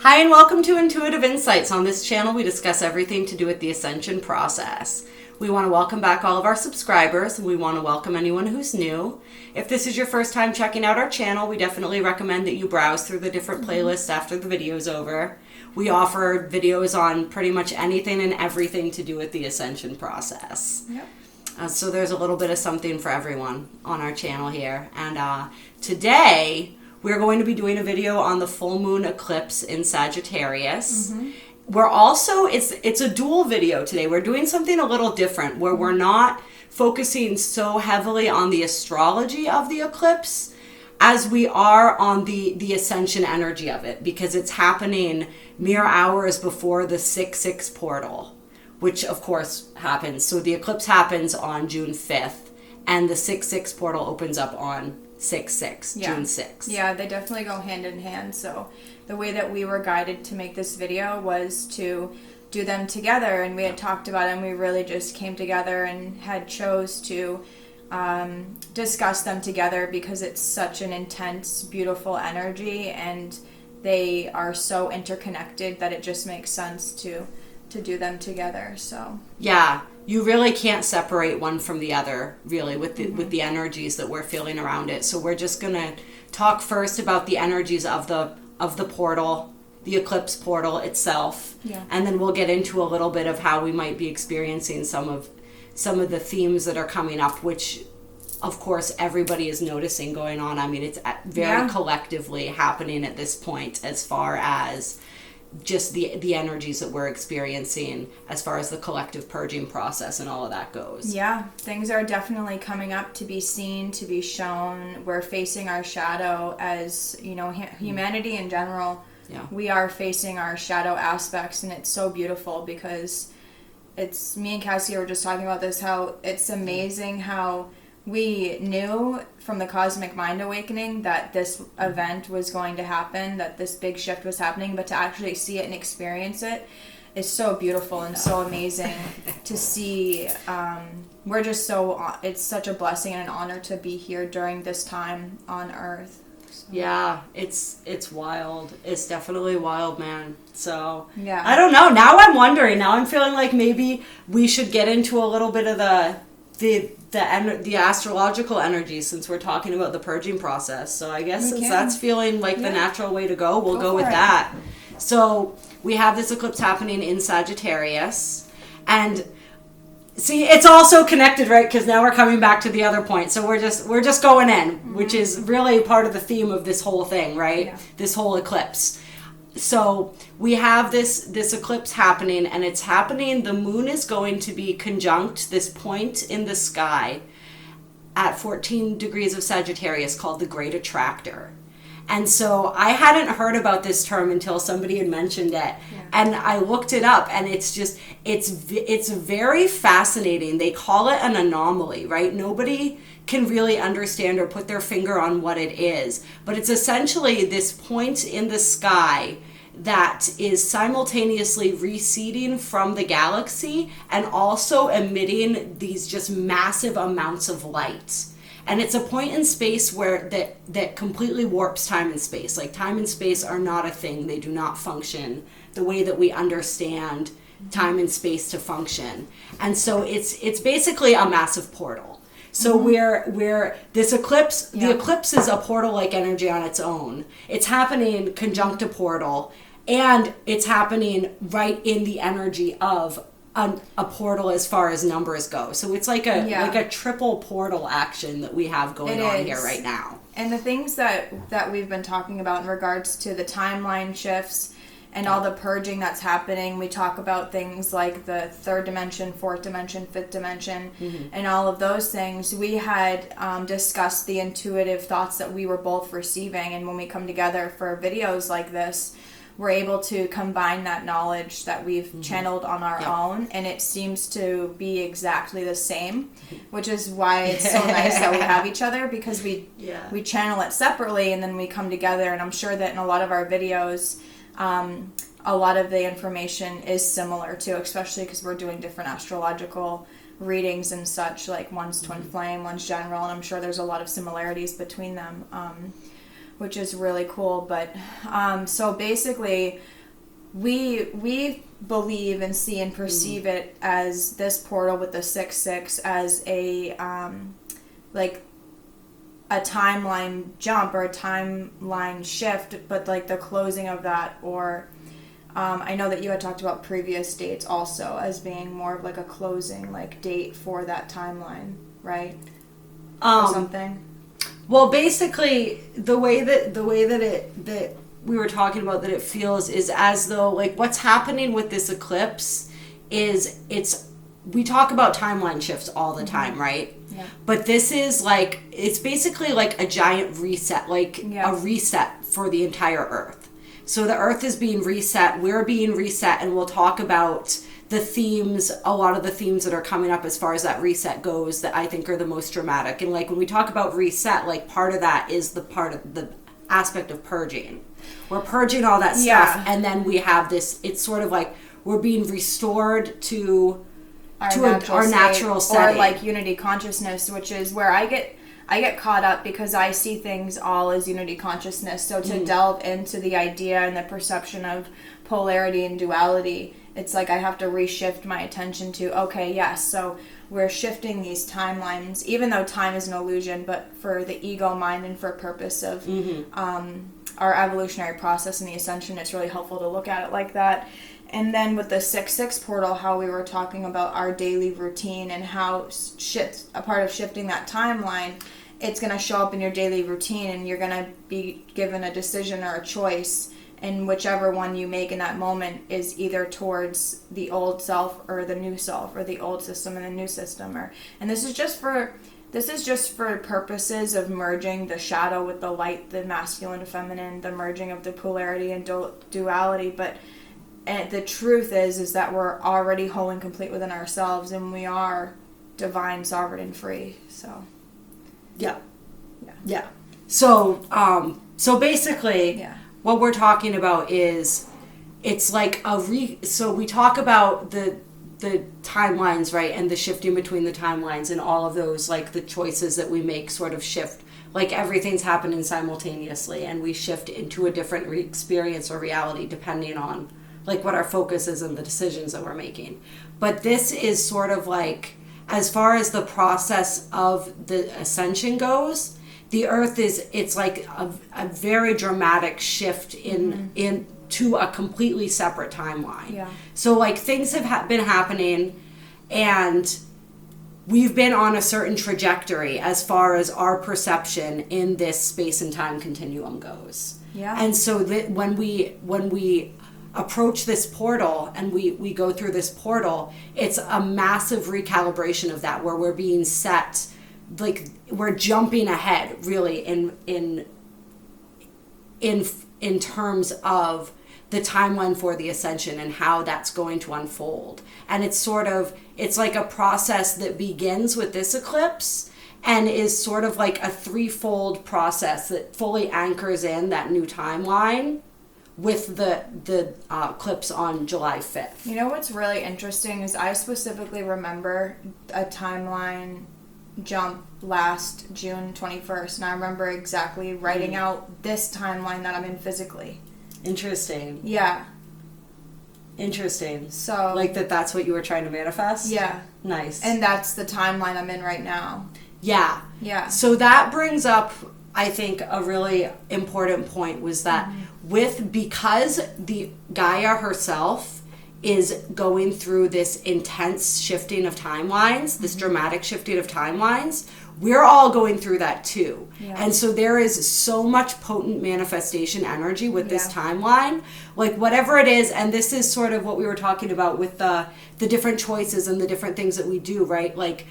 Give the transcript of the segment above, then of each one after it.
Hi and welcome to Intuitive Insights. On this channel we discuss everything to do with the Ascension process. We want to welcome back all of our subscribers and we want to welcome anyone who's new. If this is your first time checking out our channel, we definitely recommend that you browse through the different playlists after the video's over. We offer videos on pretty much anything and everything to do with the Ascension process. Yep. So there's a little bit of something for everyone on our channel here. And today we're going to be doing a video on the full moon eclipse in Sagittarius. We're also, it's a dual video today. We're doing something a little different where we're not focusing so heavily on the astrology of the eclipse as we are on the ascension energy of it, because it's happening mere hours before the 6/6 portal, which of course happens. So the eclipse happens on June 5th and the 6/6 portal opens up on 6/6, June 6th. Yeah, they definitely go hand in hand. So the way that we were guided to make this video was to do them together, and we had talked about it, and we really just came together and had chose to discuss them together because it's such an intense, beautiful energy, and they are so interconnected that it just makes sense to do them together. So yeah, you really can't separate one from the other, really, with the energies that we're feeling around it. So we're just gonna talk first about the energies of the portal, the eclipse portal itself, and then we'll get into a little bit of how we might be experiencing some of the themes that are coming up, which of course everybody is noticing going on. I mean, it's very collectively happening at this point as far as just the energies that we're experiencing as far as the collective purging process and all of that goes. Yeah, things are definitely coming up to be seen, to be shown. We're facing our shadow as, humanity in general. Yeah. We are facing our shadow aspects, and it's so beautiful because it's, me and Cassie were just talking about this, how it's amazing how we knew from the cosmic mind awakening that this event was going to happen, that this big shift was happening, but to actually see it and experience it is so beautiful and so amazing to see. We're just it's such a blessing and an honor to be here during this time on Earth. So. Yeah, it's wild. It's definitely wild, man. So yeah, I don't know. Now I'm wondering. Now I'm feeling like maybe we should get into a little bit of the astrological energy, since we're talking about the purging process. So I guess since that's feeling like the natural way to go, we'll go with that. So we have this eclipse happening in Sagittarius, and see, it's also connected, right? Because now we're coming back to the other point. So we're just going in, which is really part of the theme of this whole thing, right? Yeah. This whole eclipse. So we have this eclipse happening, and it's happening, the moon is going to be conjunct this point in the sky at 14 degrees of Sagittarius called the Great Attractor. And so I hadn't heard about this term until somebody had mentioned it. Yeah. And I looked it up, and it's very fascinating. They call it an anomaly, right? Nobody can really understand or put their finger on what it is. But it's essentially this point in the sky that is simultaneously receding from the galaxy and also emitting these just massive amounts of light. And it's a point in space where that completely warps time and space. Like, time and space are not a thing. They do not function the way that we understand time and space to function. And so it's basically a massive portal. So we're this eclipse, the eclipse is a portal-like energy on its own. It's happening conjunct a portal, and it's happening right in the energy of a portal as far as numbers go. So it's like a triple portal action that we have going on here right now. And the things that we've been talking about in regards to the timeline shifts and all the purging that's happening, we talk about things like the third dimension, fourth dimension, fifth dimension, and all of those things. We had discussed the intuitive thoughts that we were both receiving, and when we come together for videos like this, we're able to combine that knowledge that we've channeled on our own, and it seems to be exactly the same, which is why it's so nice that we have each other, because we channel it separately and then we come together. And I'm sure that in a lot of our videos, a lot of the information is similar too, especially because we're doing different astrological readings and such. Like, one's twin flame, one's general, and I'm sure there's a lot of similarities between them. which is really cool. But so basically, we believe and see and perceive it as this portal with the 6/6 as a like a timeline jump or a timeline shift, but like the closing of that, or I know that you had talked about previous dates also as being more of like a closing like date for that timeline, right? Or something. Well, basically, the way that we were talking about that it feels is as though like what's happening with this eclipse is we talk about timeline shifts all the time, right? Yeah. But this is like, it's basically like a giant reset, like a reset for the entire Earth. So the Earth is being reset, we're being reset, and we'll talk about the themes, a lot of the themes that are coming up as far as that reset goes that I think are the most dramatic. And like when we talk about reset, like part of that is the part of the aspect of purging. We're purging all that stuff, and then we have this, it's sort of like we're being restored to our natural setting. Or like unity consciousness, which is where I get caught up because I see things all as unity consciousness. So to delve into the idea and the perception of polarity and duality, it's like I have to reshift my attention to, okay, yes, so we're shifting these timelines, even though time is an illusion, but for the ego mind and for a purpose of our evolutionary process and the ascension, it's really helpful to look at it like that. And then with the 6/6 portal, how we were talking about our daily routine and how a part of shifting that timeline, it's going to show up in your daily routine and you're going to be given a decision or a choice, and whichever one you make in that moment is either towards the old self or the new self, or the old system and the new system. And this is just for purposes of merging the shadow with the light, the masculine and feminine, the merging of the polarity and duality. But the truth is that we're already whole and complete within ourselves, and we are divine, sovereign, and free. So, yeah. So basically, what we're talking about is it's like so we talk about the timelines, right, and the shifting between the timelines and all of those, like the choices that we make sort of shift, like everything's happening simultaneously, and we shift into a different experience or reality depending on like what our focus is and the decisions that we're making. But this is sort of like, as far as the process of the ascension goes, the Earth it's like a very dramatic shift into a completely separate timeline. Yeah. So like things have been happening, and we've been on a certain trajectory as far as our perception in this space and time continuum goes. Yeah. And so that when we approach this portal and we go through this portal, it's a massive recalibration of that, where we're being set, like we're jumping ahead really in terms of the timeline for the ascension and how that's going to unfold. And it's like a process that begins with this eclipse and is sort of like a threefold process that fully anchors in that new timeline with the eclipse on July 5th. You know what's really interesting is I specifically remember a timeline jump last June 21st, and I remember exactly writing out this timeline that I'm in physically. Interesting. Yeah. Interesting. So like that's what you were trying to manifest? Yeah. Nice. And that's the timeline I'm in right now. Yeah. Yeah. So that brings up, I think, a really important point was that because the Gaia herself is going through this intense shifting of timelines, this dramatic shifting of timelines, we're all going through that too. Yeah. And so there is so much potent manifestation energy with this timeline, like whatever it is. And this is sort of what we were talking about with the different choices and the different things that we do, right? Like,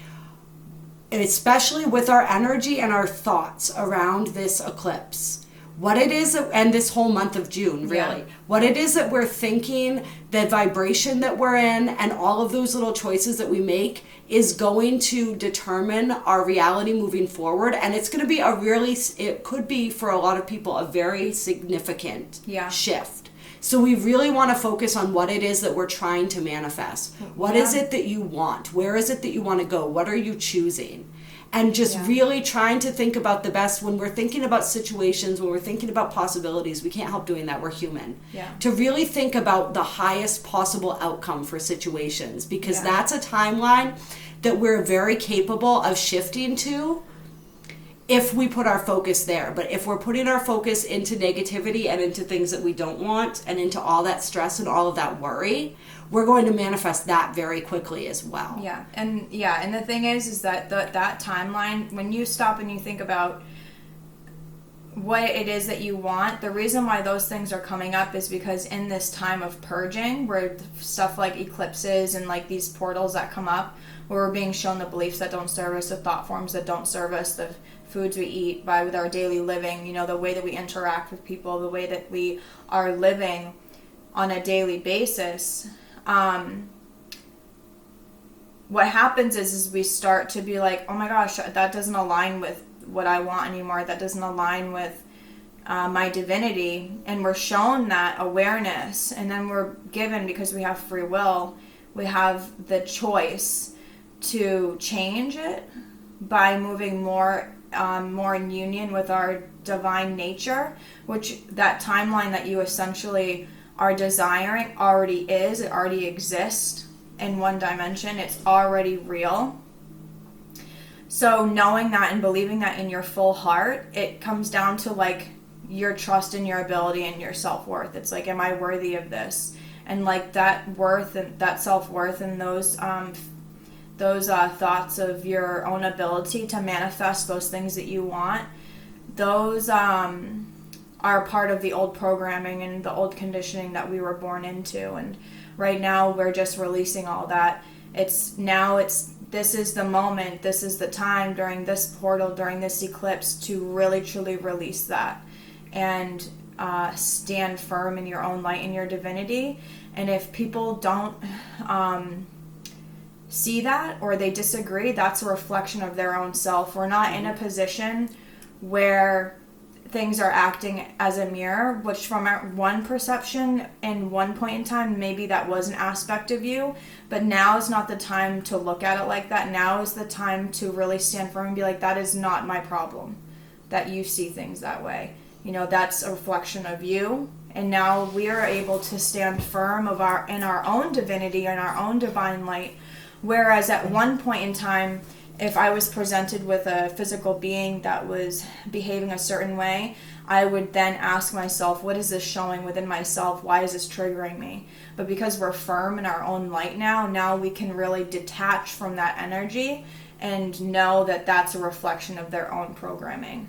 especially with our energy and our thoughts around this eclipse, what it is, and this whole month of June, really, what it is that we're thinking, the vibration that we're in, and all of those little choices that we make is going to determine our reality moving forward. And it's going to be it could be for a lot of people a very significant shift. So we really want to focus on what it is that we're trying to manifest. What is it that you want? Where is it that you want to go? What are you choosing? And just really trying to think about the best when we're thinking about situations, when we're thinking about possibilities. We can't help doing that. We're human. Yeah. To really think about the highest possible outcome for situations, because that's a timeline that we're very capable of shifting to if we put our focus there. But if we're putting our focus into negativity and into things that we don't want and into all that stress and all of that worry, we're going to manifest that very quickly as well. Yeah. And the thing is that that timeline, when you stop and you think about what it is that you want, the reason why those things are coming up is because in this time of purging, where stuff like eclipses and like these portals that come up, where we're being shown the beliefs that don't serve us, the thought forms that don't serve us, the foods we eat, with our daily living, the way that we interact with people, the way that we are living on a daily basis. What happens is we start to be like, oh my gosh, that doesn't align with what I want anymore. That doesn't align with my divinity. And we're shown that awareness, and then we're given, because we have free will, we have the choice to change it by moving more in union with our divine nature, which that timeline that you essentially are desiring already is. It already exists in one dimension. It's already real. So knowing that and believing that in your full heart, it comes down to like your trust in your ability and your self-worth. It's like, am I worthy of this? And like that worth and that self-worth and those thoughts of your own ability to manifest those things that you want, those are part of the old programming and the old conditioning that we were born into. And right now we're just releasing all that. This is the moment, this is the time during this portal, during this eclipse, to really truly release that and stand firm in your own light and your divinity. And if people don't see that, or they disagree, that's a reflection of their own self. We're not in a position where things are acting as a mirror, which from our one perception in one point in time, maybe that was an aspect of you, but now is not the time to look at it like that. Now is the time to really stand firm and be like, that is not my problem, that you see things that way. That's a reflection of you. And now we are able to stand firm in our own divinity and our own divine light. Whereas at one point in time, if I was presented with a physical being that was behaving a certain way, I would then ask myself, what is this showing within myself? Why is this triggering me? But because we're firm in our own light now we can really detach from that energy and know that that's a reflection of their own programming.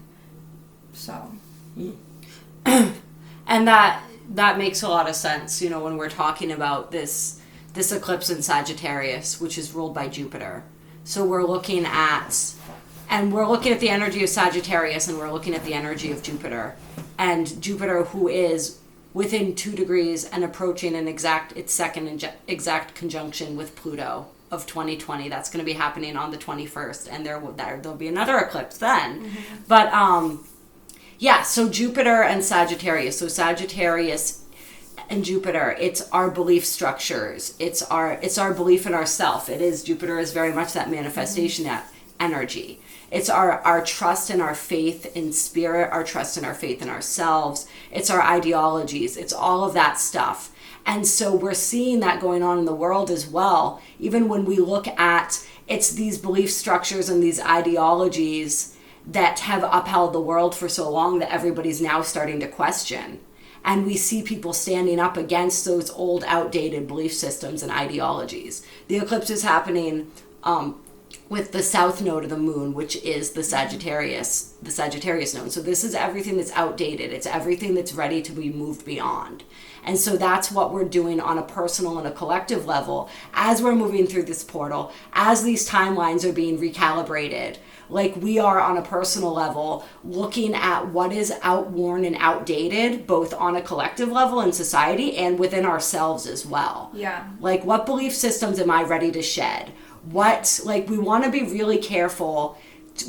So. And that makes a lot of sense, when we're talking about this eclipse in Sagittarius, which is ruled by Jupiter. So we're looking at the energy of Sagittarius, and we're looking at the energy of Jupiter. And Jupiter, who is within 2 degrees and approaching its second exact conjunction with Pluto of 2020. That's going to be happening on the 21st, and there'll be another eclipse then. Mm-hmm. But so Jupiter and Sagittarius. So Sagittarius and Jupiter, it's our belief structures. It's our belief in ourself. Jupiter is very much that manifestation energy. It's our trust and our faith in spirit, our trust and our faith in ourselves. It's our ideologies. It's all of that stuff. And so we're seeing that going on in the world as well. Even when we look at, it's these belief structures and these ideologies that have upheld the world for so long that everybody's now starting to question. And we see people standing up against those old, outdated belief systems and ideologies. The eclipse is happening with the south node of the moon, which is the Sagittarius node. So this is everything that's outdated. It's everything that's ready to be moved beyond. And so that's what we're doing on a personal and a collective level as we're moving through this portal, as these timelines are being recalibrated. Like we are on a personal level looking at what is outworn and outdated, both on a collective level in society and within ourselves as well. Yeah. Like, what belief systems am I ready to shed? We want to be really careful.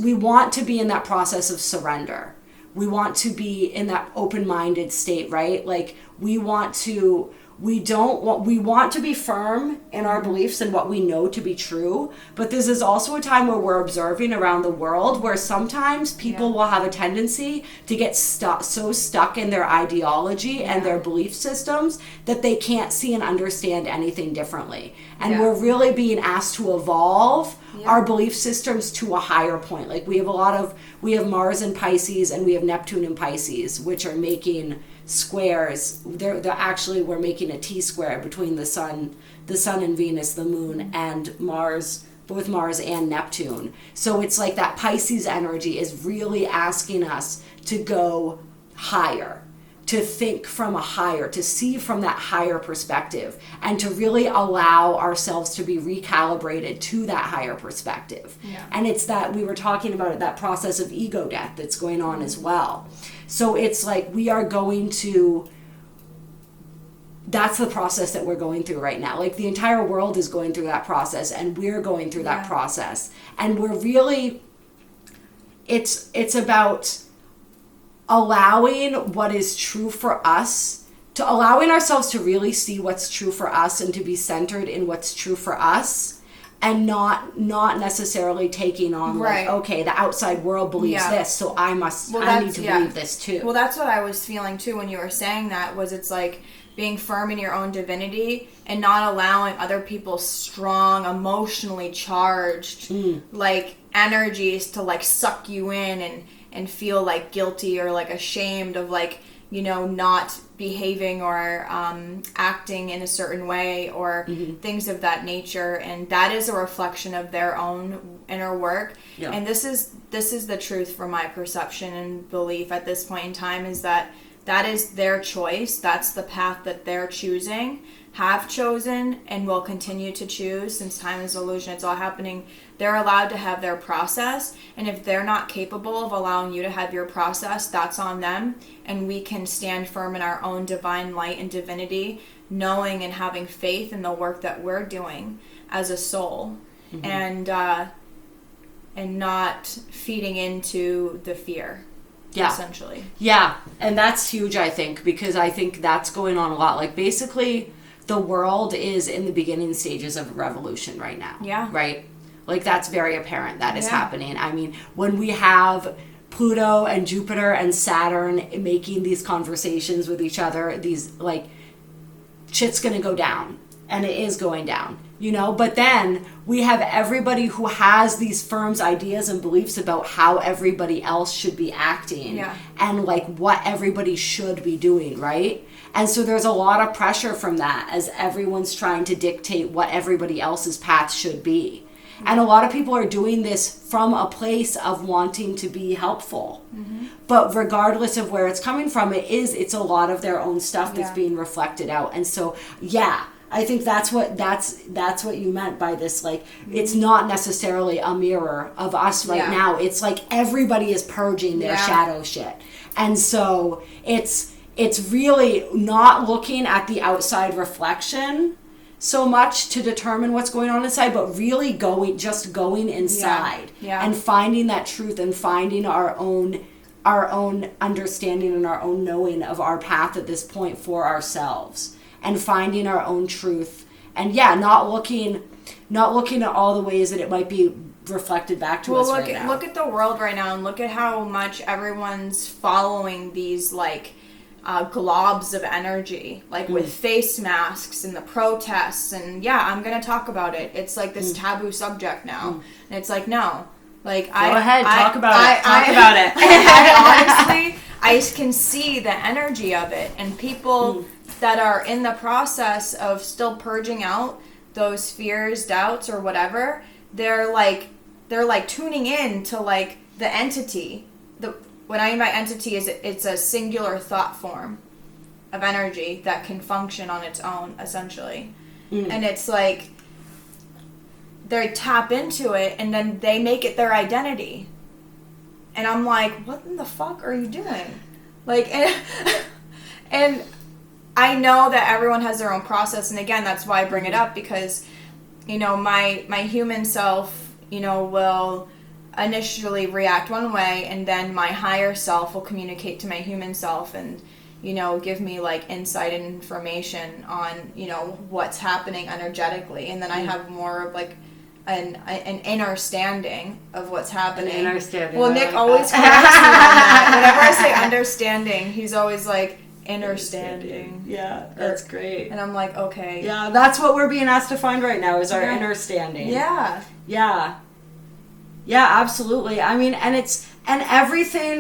We want to be in that process of surrender. We want to be in that open-minded state, right? Like we want to we want to be firm in our beliefs and what we know to be true, but this is also a time where we're observing around the world where sometimes people will have a tendency to get so stuck in their ideology and their belief systems that they can't see and understand anything differently. And we're really being asked to evolve our belief systems to a higher point. Like we have Mars in Pisces and we have Neptune in Pisces, which are making squares. We're making a T-square between the sun and Venus, the moon, and Mars, both Mars and Neptune. So it's like that Pisces energy is really asking us to go higher, to think from a higher, to see from that higher perspective, and to really allow ourselves to be recalibrated to that higher perspective. And it's that we were talking about it, that process of ego death that's going on as well. So it's like we are going to, that's the process that we're going through right now. Like the entire world is going through that process, and we're going through that process. And we're really, it's about allowing what is true for us, to allowing ourselves to really see what's true for us and to be centered in what's true for us, and not necessarily taking on like, okay, the outside world believes this, so I need to believe this too. Well, that's what I was feeling too when you were saying that, was it's like being firm in your own divinity and not allowing other people's strong, emotionally charged like energies to like suck you in and feel like guilty or like ashamed of like, you know, not behaving or acting in a certain way or things of that nature. And that is a reflection of their own inner work. And this is the truth from my perception and belief at this point in time, is that is their choice. That's the path that they're choosing, have chosen, and will continue to choose. Since time is illusion, it's all happening. They're allowed to have their process, and if they're not capable of allowing you to have your process, that's on them. And we can stand firm in our own divine light and divinity, knowing and having faith in the work that we're doing as a soul, and not feeding into the fear. Essentially. And that's huge, I think, because I think that's going on a lot. Like basically the world is in the beginning stages of a revolution right now. Right? Like that's very apparent that is happening. I mean, when we have Pluto and Jupiter and Saturn making these conversations with each other, these like shit's gonna go down, and it is going down, you know. But then we have everybody who has these firm ideas and beliefs about how everybody else should be acting and like what everybody should be doing, right? And so there's a lot of pressure from that as everyone's trying to dictate what everybody else's path should be. And a lot of people are doing this from a place of wanting to be helpful. But regardless of where it's coming from, it's a lot of their own stuff that's being reflected out. And so, I think that's what you meant by this. Like, it's not necessarily a mirror of us right now. It's like everybody is purging their shadow shit. And so it's really not looking at the outside reflection so much to determine what's going on inside, but really going inside and finding that truth and finding our own understanding and our own knowing of our path at this point for ourselves, and finding our own truth, and not looking at all the ways that it might be reflected back to us right now. Look at the world right now, and look at how much everyone's following these like globs of energy, like with face masks and the protests, and I'm gonna talk about it. It's like this taboo subject now, and it's like, no, like go ahead, talk about it. I honestly, I can see the energy of it, and people that are in the process of still purging out those fears, doubts, or whatever, they're like tuning in to like the entity. What I mean by entity is it's a singular thought form of energy that can function on its own, essentially. And it's like they tap into it, and then they make it their identity. And I'm like, what in the fuck are you doing? Like, and I know that everyone has their own process, and again, that's why I bring it up, because, you know, my human self, you know, will initially react one way, and then my higher self will communicate to my human self, and, give me like insight and information on, what's happening energetically. And then I have more of like an understanding of what's happening. An understanding. Well, Nick always corrects me on that. Whenever I say understanding, he's always like, understanding. Yeah, that's great. And I'm like, okay. Yeah, that's what we're being asked to find right now is our understanding. Yeah. Yeah. Yeah, absolutely. I mean, and everything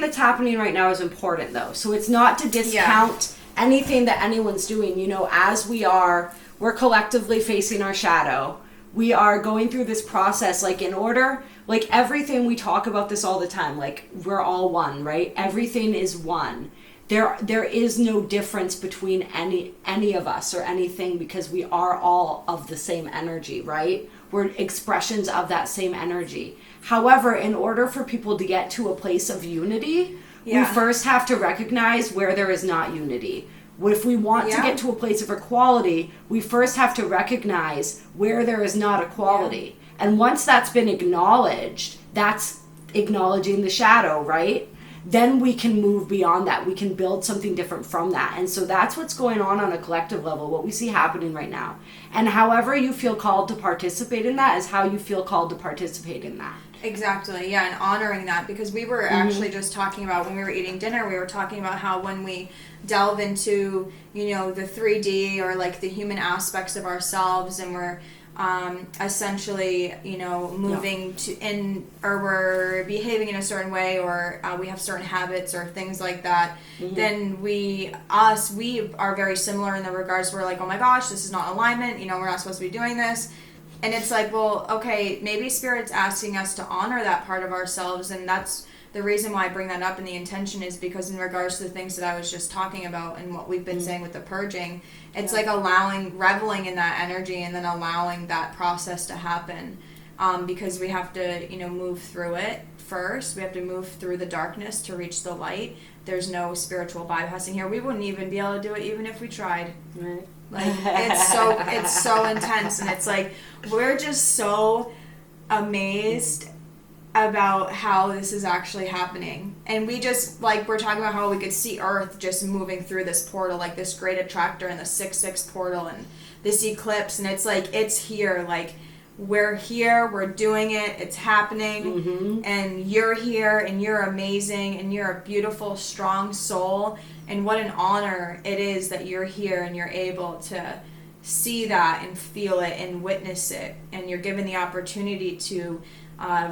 that's happening right now is important though. So it's not to discount anything that anyone's doing, as we're collectively facing our shadow. We are going through this process, like in order, like everything, we talk about this all the time, like we're all one, right? Everything is one. There is no difference between any of us or anything because we are all of the same energy, right? We're expressions of that same energy. However, in order for people to get to a place of unity, we first have to recognize where there is not unity. If we want to get to a place of equality, we first have to recognize where there is not equality. And once that's been acknowledged, that's acknowledging the shadow, right? Then we can move beyond that. We can build something different from that. And so that's what's going on a collective level, what we see happening right now. And however you feel called to participate in that is how you feel called to participate in that. Exactly, yeah, and honoring that, because we were actually just talking about, when we were eating dinner, we were talking about how when we delve into, the 3D or like the human aspects of ourselves, and we're essentially, moving or we're behaving in a certain way, or we have certain habits or things like that, then we are very similar in the regards where like, oh my gosh, this is not alignment, we're not supposed to be doing this. And it's like, well, okay, maybe Spirit's asking us to honor that part of ourselves, and that's the reason why I bring that up, and the intention is because in regards to the things that I was just talking about and what we've been saying with the purging, it's like reveling in that energy and then allowing that process to happen, because we have to, move through it first. We have to move through the darkness to reach the light. There's no spiritual bypassing here. We wouldn't even be able to do it even if we tried. Right. Like, it's so intense, and it's like, we're just so amazed about how this is actually happening. And we just, like, we're talking about how we could see Earth just moving through this portal, like this great attractor and the 6/6 portal and this eclipse, and it's like, it's here, like, we're here, we're doing it, it's happening, and you're here, and you're amazing, and you're a beautiful, strong soul, and what an honor it is that you're here and you're able to see that and feel it and witness it, and you're given the opportunity to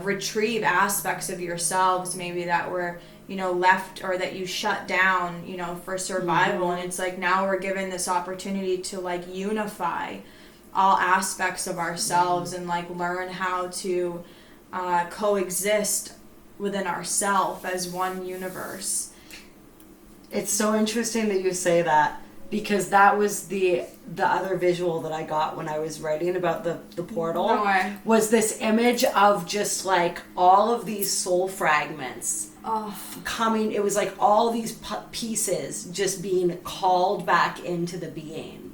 retrieve aspects of yourselves maybe that were, left or that you shut down, for survival, and it's like now we're given this opportunity to like unify all aspects of ourselves and like learn how to coexist within ourselves as one universe. It's so interesting that you say that, because that was the other visual that I got when I was writing about the portal. No way. Was this image of just like all of these soul fragments coming. It was like all these pieces just being called back into the being.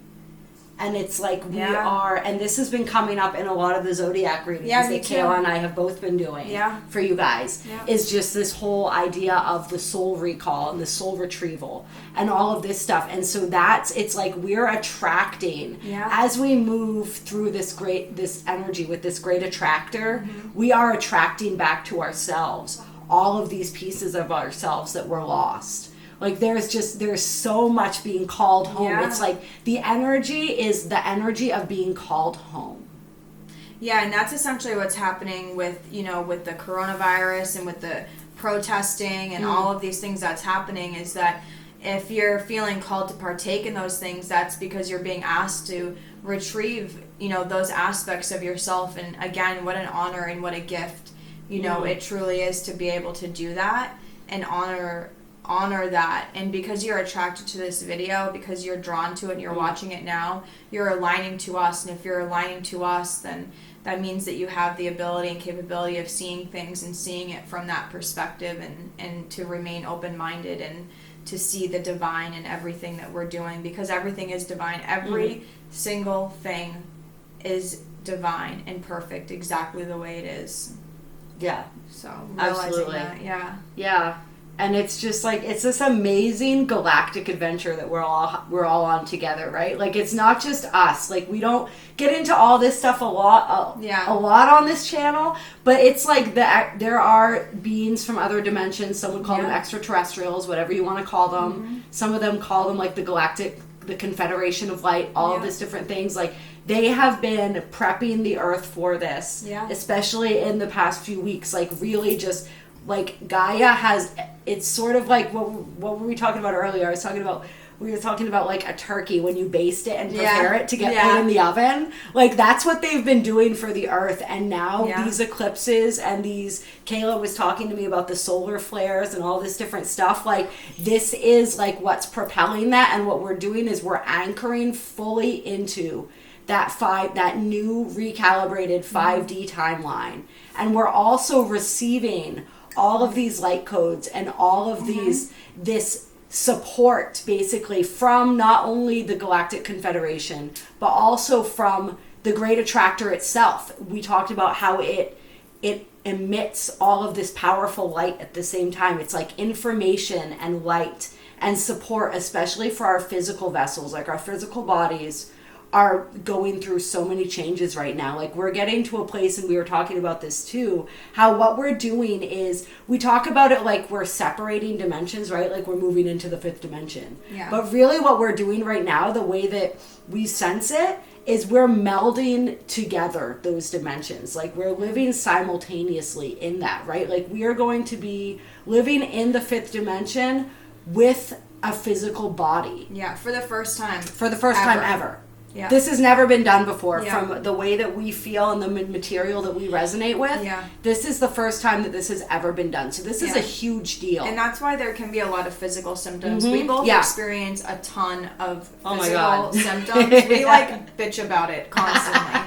And it's like we are, and this has been coming up in a lot of the zodiac readings that Kayla and I have both been doing for you guys, is just this whole idea of the soul recall and the soul retrieval and all of this stuff. And so it's like we're attracting, as we move through this energy with this great attractor, we are attracting back to ourselves all of these pieces of ourselves that were lost. Like there's so much being called home. Yeah. It's like the energy is the energy of being called home. Yeah, and that's essentially what's happening with, with the coronavirus and with the protesting and all of these things that's happening, is that if you're feeling called to partake in those things, that's because you're being asked to retrieve, those aspects of yourself. And again, what an honor and what a gift, it truly is to be able to do that and honor that. And because you're attracted to this video, because you're drawn to it and you're watching it now, you're aligning to us. And if you're aligning to us, then that means that you have the ability and capability of seeing things and seeing it from that perspective, and to remain open-minded and to see the divine in everything that we're doing, because everything is divine. Every single thing is divine and perfect exactly the way it is. Yeah. So realizing that, Yeah. And it's just like, it's this amazing galactic adventure that we're all on together, right? Like, it's not just us. Like, we don't get into all this stuff a lot on this channel, but it's like there are beings from other dimensions. Some would call them extraterrestrials, whatever you want to call them. Mm-hmm. Some of them call them like the Confederation of Light, all of these different things. Like, they have been prepping the Earth for this, especially in the past few weeks. Like, really just... Like, Gaia has, it's sort of like, what were we talking about earlier? We were talking about like a turkey when you baste it and prepare it to get put in the oven. Like, that's what they've been doing for the Earth. And now these eclipses and Kayla was talking to me about the solar flares and all this different stuff. Like, this is like what's propelling that. And what we're doing is we're anchoring fully into that new recalibrated 5D timeline. And we're also receiving all of these light codes and all of this support basically from not only the Galactic Confederation, but also from the Great Attractor itself. We talked about how it emits all of this powerful light at the same time. It's like information and light and support, especially for our physical vessels, like our physical bodies are going through so many changes right now. Like, we're getting to a place, and we were talking about this too, how what we're doing is, we talk about it like we're separating dimensions, right? Like, we're moving into the 5th dimension. Yeah. But really what we're doing right now, the way that we sense it, is we're melding together those dimensions. Like, we're living simultaneously in that, right? Like, we are going to be living in the 5th dimension with a physical body. Yeah, for the first time. For the first time ever. Yeah. This has never been done before. From the way that we feel and the material that we resonate with. Yeah. This is the first time that this has ever been done. So this is a huge deal. And that's why there can be a lot of physical symptoms. Mm-hmm. We both experience a ton of physical symptoms. We like bitch about it constantly.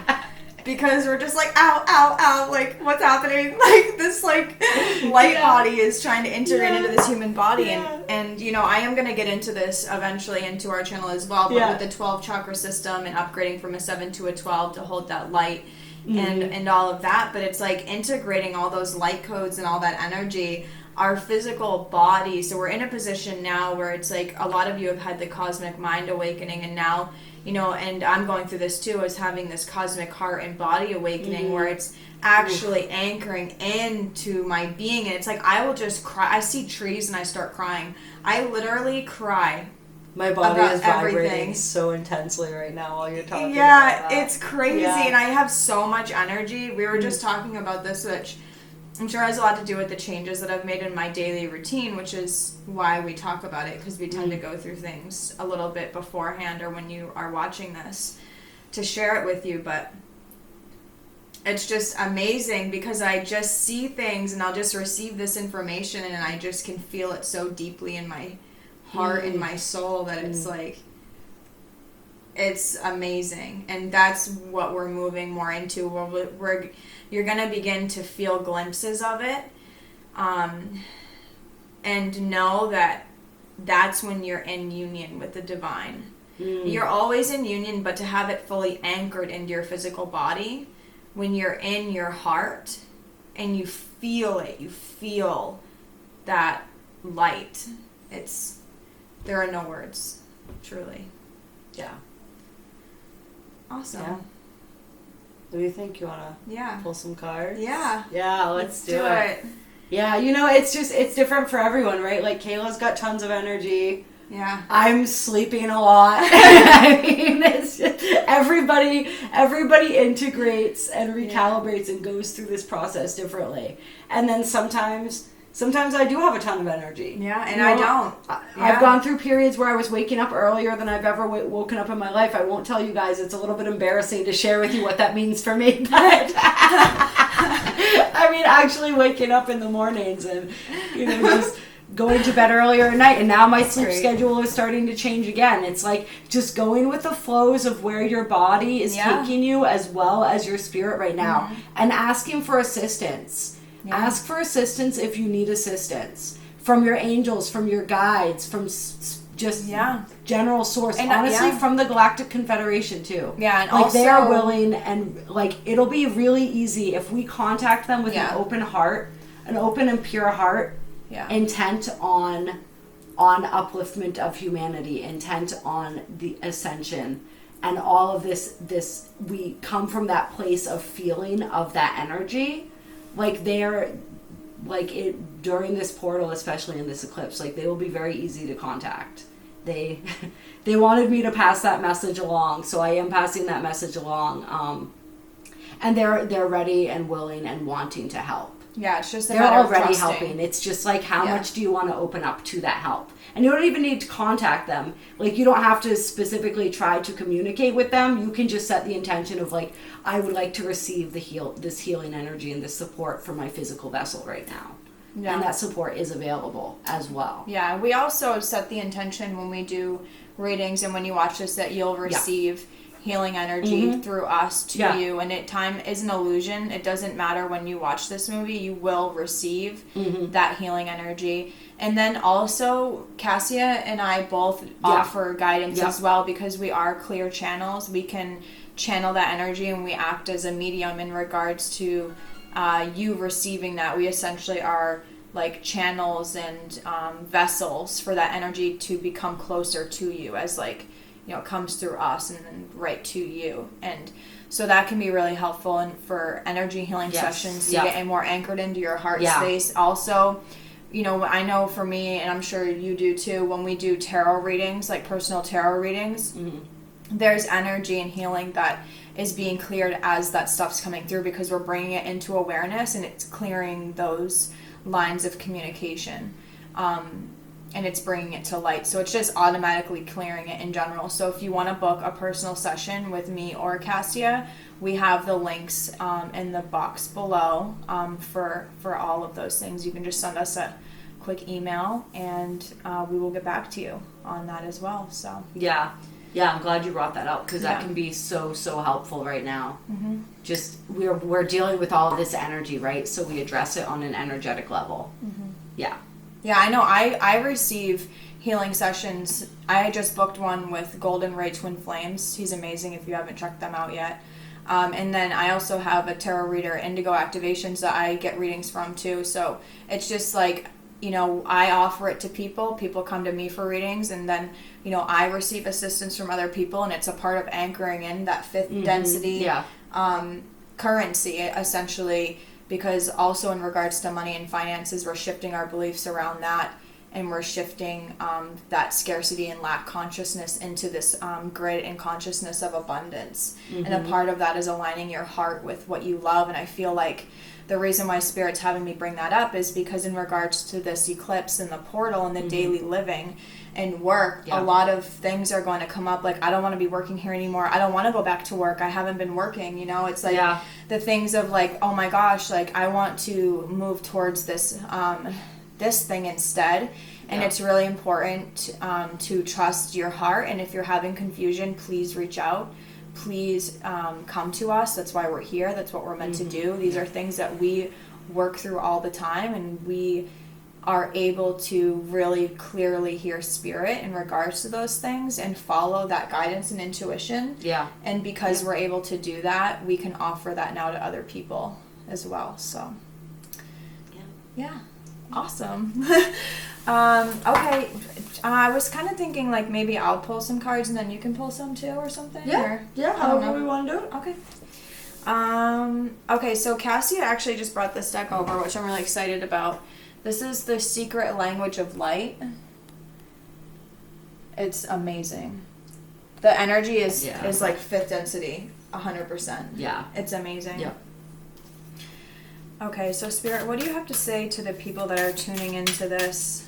Because we're just like, ow, ow, ow, like, what's happening? Like, this, like, light body is trying to integrate into this human body. Yeah. And, you know, I am going to get into this eventually into our channel as well. But with the 12 chakra system and upgrading from a 7 to a 12 to hold that light and all of that. But it's, like, integrating all those light codes and all that energy, our physical body. So we're in a position now where it's, like, a lot of you have had the cosmic mind awakening, and now... You know, and I'm going through this too, is having this cosmic heart and body awakening where it's actually anchoring into my being. And it's like, I will just cry. I see trees and I start crying. I literally cry. My body is vibrating so intensely right now while you're talking about that. It's crazy. Yeah. And I have so much energy. We were just talking about this, which I'm sure has a lot to do with the changes that I've made in my daily routine, which is why we talk about it, because we tend to go through things a little bit beforehand or when you are watching this to share it with you. But it's just amazing because I just see things and I'll just receive this information and I just can feel it so deeply in my heart and my soul that it's like, it's amazing. And that's what we're moving more into. You're going to begin to feel glimpses of it, and know that that's when you're in union with the divine. You're always in union, but to have it fully anchored into your physical body, when you're in your heart and you feel it, you feel that light. There are no words, truly. Yeah. Awesome. Yeah. What do you think? You want to pull some cards? Yeah. Yeah, let's do it. Yeah, you know, it's different for everyone, right? Like, Kayla's got tons of energy. Yeah. I'm sleeping a lot. I mean, it's just, everybody integrates and recalibrates and goes through this process differently. And then sometimes I do have a ton of energy. Yeah, and I don't. I've gone through periods where I was waking up earlier than I've ever woken up in my life. I won't tell you guys. It's a little bit embarrassing to share with you what that means for me. But I mean, actually waking up in the mornings and, you know, just going to bed earlier at night. And now my sleep schedule is starting to change again. It's like just going with the flows of where your body is taking you as well as your spirit right now. And asking for assistance. Yeah. Ask for assistance if you need assistance from your angels, from your guides, from just general source. And honestly, from the Galactic Confederation too. Yeah, and like also, they are willing, and like it'll be really easy if we contact them with an open heart, an open and pure heart. intent on upliftment of humanity, intent on the ascension, and all of this we come from that place of feeling of that energy. Like they're like it during this portal, especially in this eclipse, like they will be very easy to contact. They wanted me to pass that message along, so I am passing that message along. And they're ready and willing and wanting to help. Yeah, it's just they're already helping. It's just like, how much do you want to open up to that help? And you don't even need to contact them. Like, you don't have to specifically try to communicate with them. You can just set the intention of like, I would like to receive this healing energy and this support from my physical vessel right now. Yeah. And that support is available as well. Yeah, we also set the intention when we do readings and when you watch this that you'll receive healing energy through us to you, and time is an illusion. It doesn't matter when you watch this movie, you will receive that healing energy. And then also Cassia and I both offer guidance as well, because we are clear channels. We can channel that energy and we act as a medium in regards to you receiving that. We essentially are like channels and vessels for that energy to become closer to you, as like, you know, it comes through us and then right to you. And so that can be really helpful, and for energy healing sessions to get more anchored into your heart space. Also, you know, I know for me, and I'm sure you do too, when we do tarot readings, like personal tarot readings, there's energy and healing that is being cleared as that stuff's coming through, because we're bringing it into awareness and it's clearing those lines of communication. And it's bringing it to light. So it's just automatically clearing it in general. So if you want to book a personal session with me or Cassia, we have the links in the box below for all of those things. You can just send us a quick email and we will get back to you on that as well. So yeah, I'm glad you brought that up, because that can be so helpful right now. Just we're dealing with all of this energy, right? So we address it on an energetic level. Yeah, I know. I receive healing sessions. I just booked one with Golden Ray Twin Flames. He's amazing if you haven't checked them out yet. And then I also have a tarot reader, Indigo Activations, that I get readings from too. So it's just like, you know, I offer it to people. People come to me for readings, and then, you know, I receive assistance from other people, and it's a part of anchoring in that fifth density currency, essentially. Because also in regards to money and finances, we're shifting our beliefs around that, and we're shifting that scarcity and lack consciousness into this grid and consciousness of abundance. And a part of that is aligning your heart with what you love. And I feel like the reason why Spirit's having me bring that up is because in regards to this eclipse and the portal and the daily living and work, a lot of things are going to come up. Like, I don't want to be working here anymore. I don't want to go back to work. I haven't been working, you know. It's like the things of like, oh my gosh, like I want to move towards this this thing instead. And it's really important to trust your heart. And if you're having confusion, please reach out. Please come to us. That's why we're here. That's what we're meant to do. These are things that we work through all the time, and we are able to really clearly hear Spirit in regards to those things and follow that guidance and intuition. And because we're able to do that, we can offer that now to other people as well. So awesome. Okay, I was kind of thinking like maybe I'll pull some cards and then you can pull some too or something. However we want to do it. Okay. Okay, so Cassia actually just brought this deck over, which I'm really excited about. This is the Secret Language of Light. It's amazing. The energy is like fifth density, 100%. Yeah. It's amazing. Yeah. Okay, so Spirit, what do you have to say to the people that are tuning into this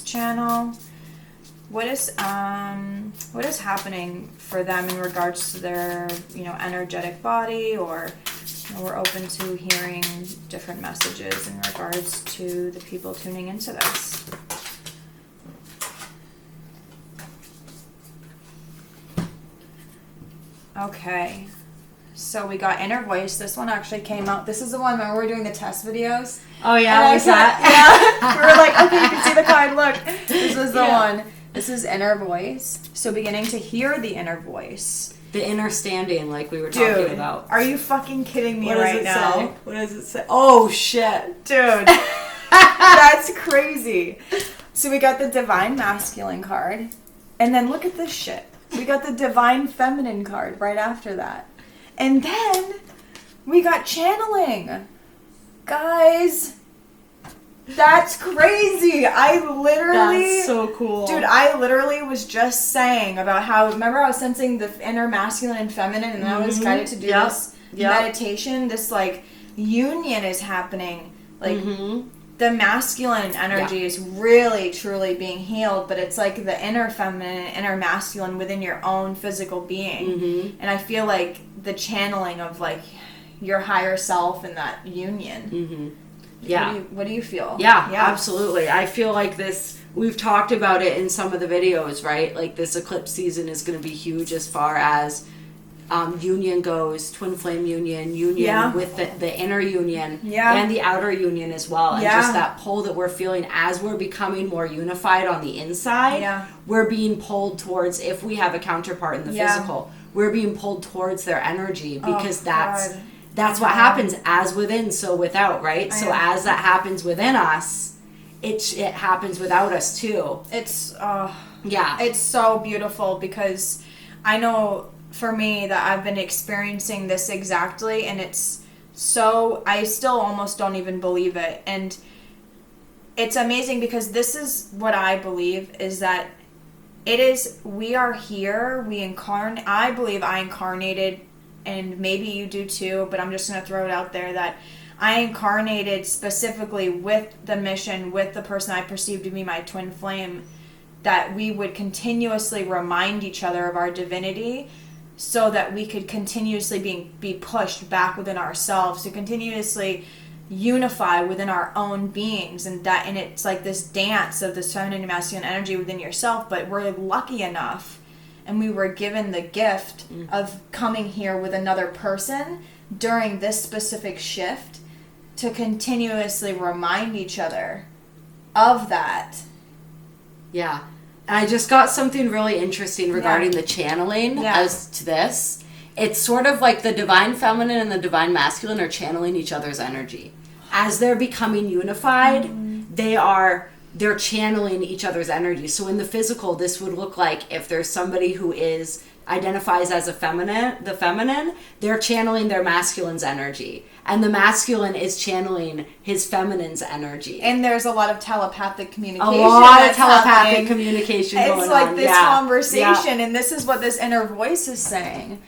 channel? What is happening for them in regards to their, you know, energetic body, or you know, we're open to hearing different messages in regards to the people tuning into this. Okay. So we got Inner Voice. This one actually came out. This is the one where we're doing the test videos. Oh yeah, was that? Yeah. We were like, okay, you can see the card. Look, this is the one. This is Inner Voice. So beginning to hear the inner voice. The inner standing, like we were talking about. Are you fucking kidding me now? Say? What does it say? Oh shit, dude. That's crazy. So we got the divine masculine card. And then look at this shit. We got the divine feminine card right after that. And then we got channeling. Guys, that's crazy. That's so cool. Dude, I literally was just saying about how, remember I was sensing the inner masculine and feminine, and I was guided to do this meditation. This, like, union is happening. Like, the masculine energy is really, truly being healed, but it's like the inner feminine and inner masculine within your own physical being. And I feel like the channeling of, like, your higher self and that union. Yeah. What do you feel? Yeah, absolutely. I feel like this, we've talked about it in some of the videos, right? Like, this eclipse season is going to be huge as far as union goes, twin flame union with the inner union and the outer union as well. And just that pull that we're feeling as we're becoming more unified on the inside, we're being pulled towards, if we have a counterpart in the physical, we're being pulled towards their energy, because that's what happens, as within, so without, right? So as that happens within us, it happens without us too. It's so beautiful, because I know for me that I've been experiencing this exactly, and it's so, I still almost don't even believe it. And it's amazing, because this is what I believe, is that it is, we are here, I believe I incarnated, and maybe you do too, but I'm just going to throw it out there that I incarnated specifically with the mission, with the person I perceived to be my twin flame, that we would continuously remind each other of our divinity, so that we could continuously be pushed back within ourselves, to continuously unify within our own beings. And it's like this dance of this feminine and masculine energy within yourself. But we're lucky enough, and we were given the gift of coming here with another person during this specific shift, to continuously remind each other of that. Yeah. I just got something really interesting regarding the channeling as to this. It's sort of like the divine feminine and the divine masculine are channeling each other's energy. As they're becoming unified, they're channeling each other's energy. So in the physical, this would look like if there's somebody who identifies as the feminine, they're channeling their masculine's energy. And the masculine is channeling his feminine's energy. And there's a lot of telepathic communication. Communication going on. It's like this conversation, and this is what this inner voice is saying.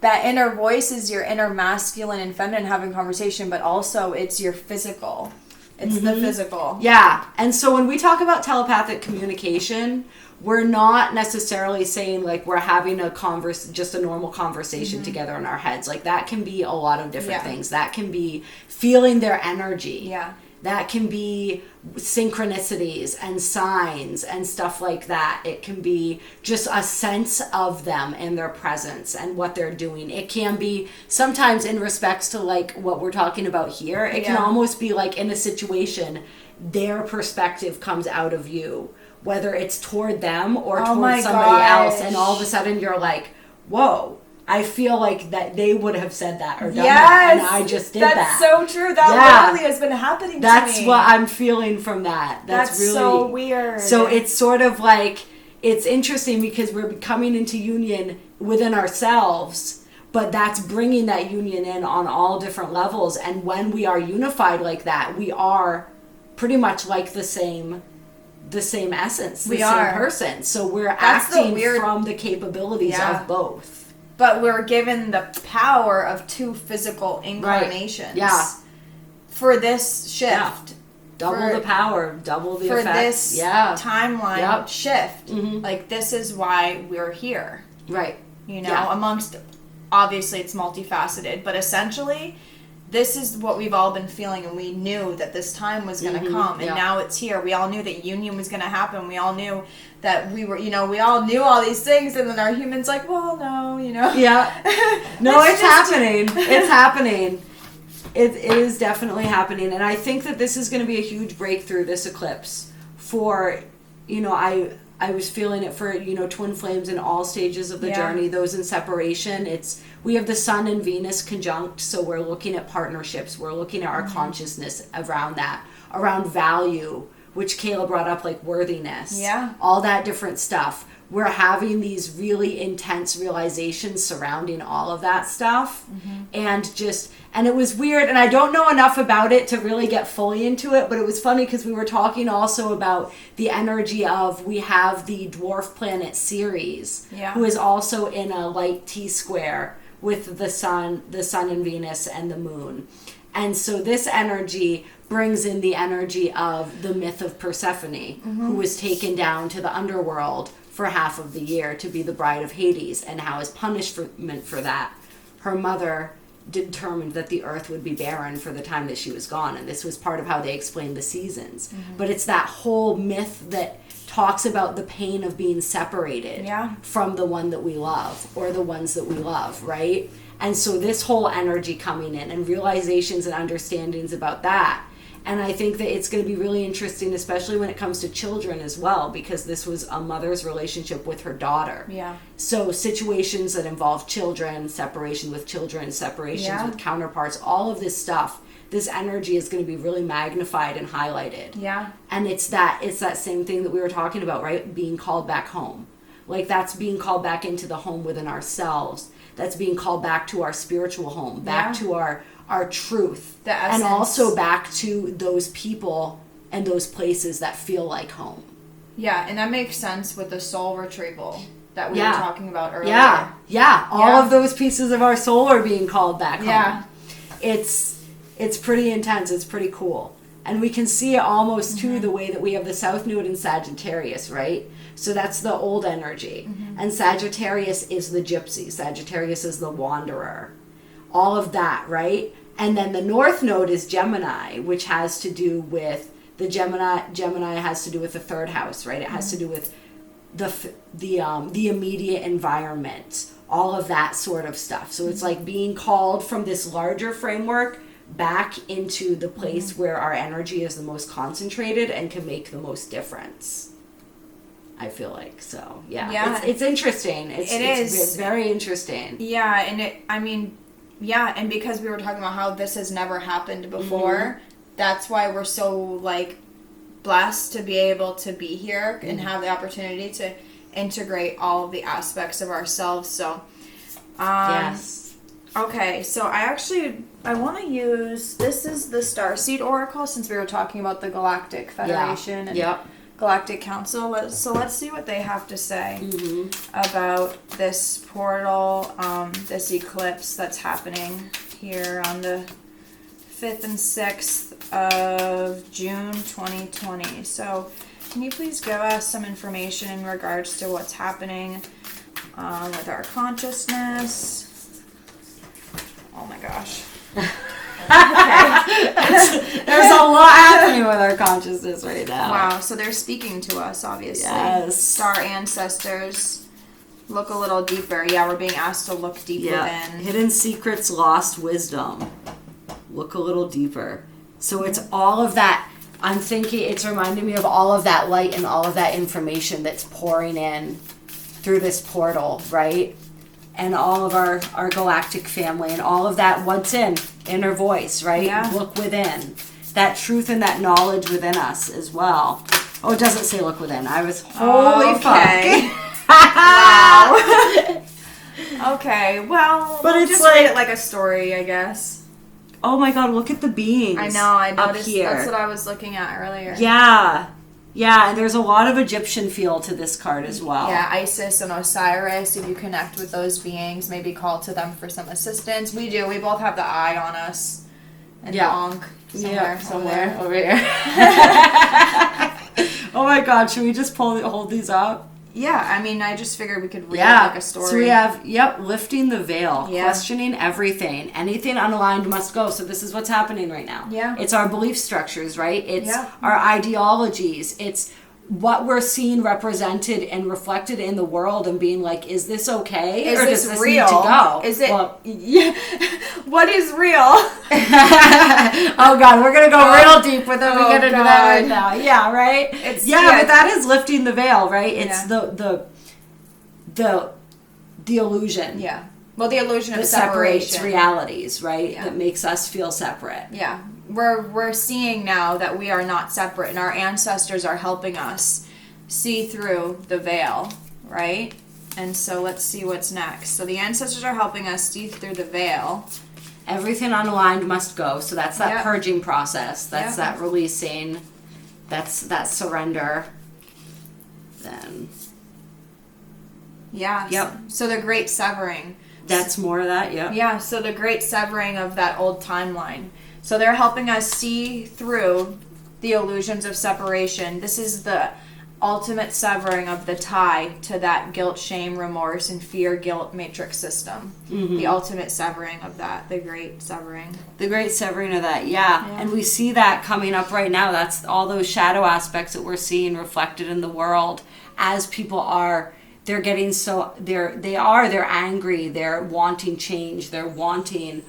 That inner voice is your inner masculine and feminine having conversation, but also it's your physical. It's the physical. Yeah. And so when we talk about telepathic communication, we're not necessarily saying like we're having just a normal conversation together in our heads. Like, that can be a lot of different things. That can be feeling their energy. Yeah. That can be synchronicities and signs and stuff like that. It can be just a sense of them and their presence and what they're doing. It can be sometimes in respects to like what we're talking about here. It can almost be like in a situation, their perspective comes out of you, whether it's toward them or toward somebody else. And all of a sudden you're like, whoa. I feel like that they would have said that or done that, and I just did that. That's so true. That literally has been happening to me. That's what I'm feeling from that. That's really so weird. So it's sort of like, it's interesting because we're coming into union within ourselves, but that's bringing that union in on all different levels. And when we are unified like that, we are pretty much like the same essence, the same person. So we're acting from the capabilities of both. But we're given the power of two physical incarnations for this shift. Yeah. Double the power, double the effect. For this timeline shift. Like, this is why we're here. Right. You know, amongst, obviously it's multifaceted, but essentially, this is what we've all been feeling, and we knew that this time was going to come, and now it's here. We all knew that union was going to happen. We all knew that we were, we all knew all these things, and then our human's like, well, no, Yeah. No, it's happening. It's happening. It is definitely happening, and I think that this is going to be a huge breakthrough, this eclipse, for, I was feeling it for, twin flames in all stages of the journey, those in separation. We have the Sun and Venus conjunct, so we're looking at partnerships. We're looking at our consciousness around that. around value, which Kayla brought up, like worthiness. Yeah. All that different stuff. We're having these really intense realizations surrounding all of that stuff. And it was weird, and I don't know enough about it to really get fully into it, but it was funny because we were talking also about the energy of, we have the dwarf planet Ceres, who is also in a light T-square with the sun and Venus and the moon. And so this energy brings in the energy of the myth of Persephone, who was taken down to the underworld for half of the year to be the bride of Hades, and how as punishment for that, her mother determined that the earth would be barren for the time that she was gone, and this was part of how they explained the seasons. But it's that whole myth that talks about the pain of being separated from the one that we love, or the ones that we love, right? And so this whole energy coming in, and realizations and understandings about that. And I think that it's going to be really interesting, especially when it comes to children as well, because this was a mother's relationship with her daughter. Yeah. So situations that involve children, separation with children, separations with counterparts, all of this stuff, this energy is going to be really magnified and highlighted. Yeah. And it's that same thing that we were talking about, right? Being called back home. Like, that's being called back into the home within ourselves. That's being called back to our spiritual home, back to our truth, and also back to those people and those places that feel like home. Yeah, and that makes sense with the soul retrieval that we were talking about earlier. Yeah. All of those pieces of our soul are being called back home. It's pretty intense. It's pretty cool. And we can see it almost too, the way that we have the South Node in Sagittarius, right? So that's the old energy. And Sagittarius is the gypsy. Sagittarius is the wanderer. All of that, right? And then the North Node is Gemini, which has to do with the Gemini has to do with the third house, right? It has to do with the immediate environment, all of that sort of stuff. So it's like being called from this larger framework back into the place where our energy is the most concentrated and can make the most difference. I feel like. So it's interesting. It's very interesting. Yeah, and and because we were talking about how this has never happened before, that's why we're so, like, blessed to be able to be here and have the opportunity to integrate all of the aspects of ourselves. So, yes. Okay, so I want to use, this is the Starseed Oracle, since we were talking about the Galactic Federation and Galactic Council. So let's see what they have to say about this portal, this eclipse that's happening here on the 5th and 6th of June 2020. So can you please give us some information in regards to what's happening with our consciousness? Oh my gosh. There's a lot happening with our consciousness right now. Wow, so they're speaking to us, obviously. Yes. Star ancestors. Look a little deeper. Yeah, we're being asked to look deep within. Hidden secrets, lost wisdom. Look a little deeper. So it's all of that. I'm thinking it's reminding me of all of that light and all of that information that's pouring in through this portal, right? And all of our galactic family and all of that, what's in inner voice, right? Yeah. Look within. That truth and that knowledge within us as well. Oh, it doesn't say look within. I was, holy fuck. Wow. Okay, well, but we'll it's just like, read it like a story, I guess. Oh my god, look at the beings. I know, I noticed. Up here. That's what I was looking at earlier. Yeah, and there's a lot of Egyptian feel to this card as well. Yeah, Isis and Osiris, if you connect with those beings, maybe call to them for some assistance. We do. We both have the eye on us. And the Ankh somewhere over here. Oh my god, should we just hold these up? Yeah, I mean, I just figured we could read it like a story. So we have, lifting the veil, questioning everything. Anything unaligned must go. So this is what's happening right now. Yeah. It's our belief structures, right? It's our ideologies. It's what we're seeing represented and reflected in the world and being like, is this okay? Is or this does this real? Need to go? Is it? Well, what is real? Oh god, we're gonna go real deep with it. We get into that right now. Yeah, right. But that is lifting the veil, right? It's the illusion. Yeah. Well, the illusion of that separation separates realities, right? That makes us feel separate. Yeah. we're seeing now that we are not separate, and our ancestors are helping us see through the veil, right? And so let's see what's next. So the ancestors are helping us see through the veil. Everything unaligned must go. So that's that purging process. That's that releasing. That's that surrender. Then. Yeah. Yep. So the great severing. That's more of that, yeah. Yeah, so the great severing of that old timeline. So they're helping us see through the illusions of separation. This is the ultimate severing of the tie to that guilt, shame, remorse, and fear, guilt matrix system. Mm-hmm. The ultimate severing of that, the great severing. The great severing of that, yeah. And we see that coming up right now. That's all those shadow aspects that we're seeing reflected in the world as people are, they're getting so, they're angry, they're wanting change, they're wanting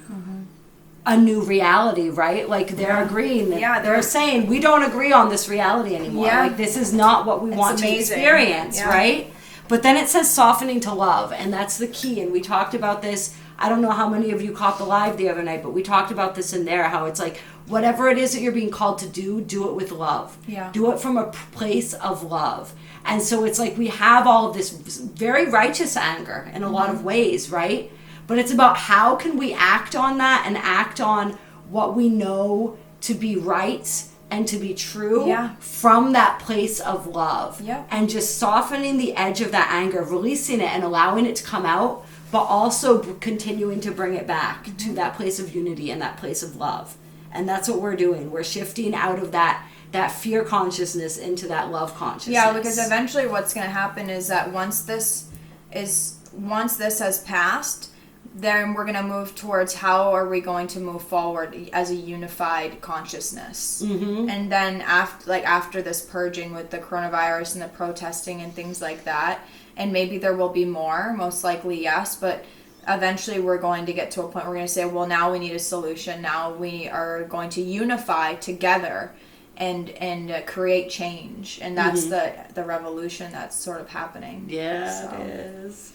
a new reality, right? Like they're agreeing that they're saying we don't agree on this reality anymore. Like this is not what we want to experience, right? But then it says softening to love, and that's the key. And we talked about this. I don't know how many of you caught the live the other night, but we talked about this in there, how it's like whatever it is that you're being called to do it with love. Yeah. Do it from a place of love. And so it's like we have all of this very righteous anger in a lot of ways, right? But it's about how can we act on that and act on what we know to be right and to be true from that place of love. And just softening the edge of that anger, releasing it and allowing it to come out, but also continuing to bring it back to that place of unity and that place of love. And that's what we're doing. We're shifting out of that fear consciousness into that love consciousness. Yeah, because eventually what's going to happen is that once this has passed, then we're going to move towards how are we going to move forward as a unified consciousness. And then after this purging with the coronavirus and the protesting and things like that, and maybe there will be more, most likely yes, but eventually we're going to get to a point where we're going to say, well, now we need a solution. Now we are going to unify together and create change, and that's the revolution that's sort of happening. It is.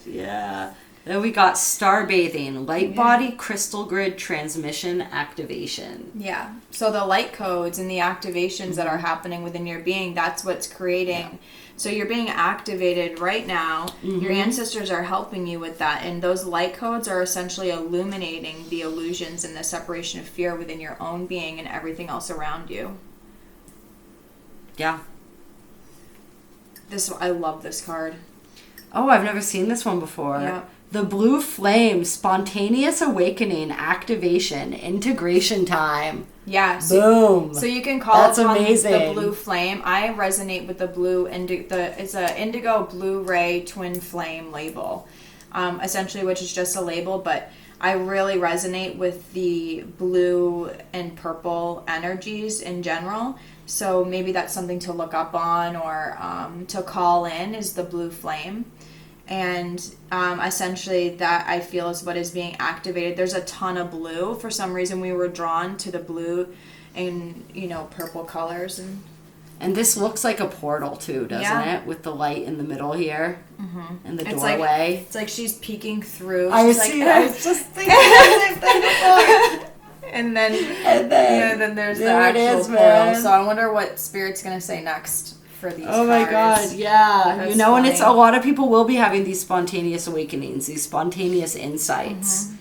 Then we got star bathing, light body crystal grid transmission activation. So the light codes and the activations that are happening within your being, that's what's creating. So you're being activated right now. Your ancestors are helping you with that, and those light codes are essentially illuminating the illusions and the separation of fear within your own being and everything else around you. I love this card. Oh, I've never seen this one before. The blue flame, spontaneous awakening, activation, integration time. Boom. So you can call it amazing. The blue flame. I resonate with the blue. It's a indigo blue ray twin flame label, essentially, which is just a label, but I really resonate with the blue and purple energies in general. So maybe that's something to look up on or to call in is the blue flame. And essentially that I feel is what is being activated. There's a ton of blue. For some reason we were drawn to the blue and, purple colors. And this looks like a portal too, doesn't it? With the light in the middle here and the doorway. It's like she's peeking through. I was just thinking the same thing before. And then there's the actual portal. So I wonder what Spirit's going to say next for these cards. My God, yeah. That's funny. And it's a lot of people will be having these spontaneous awakenings, these spontaneous insights.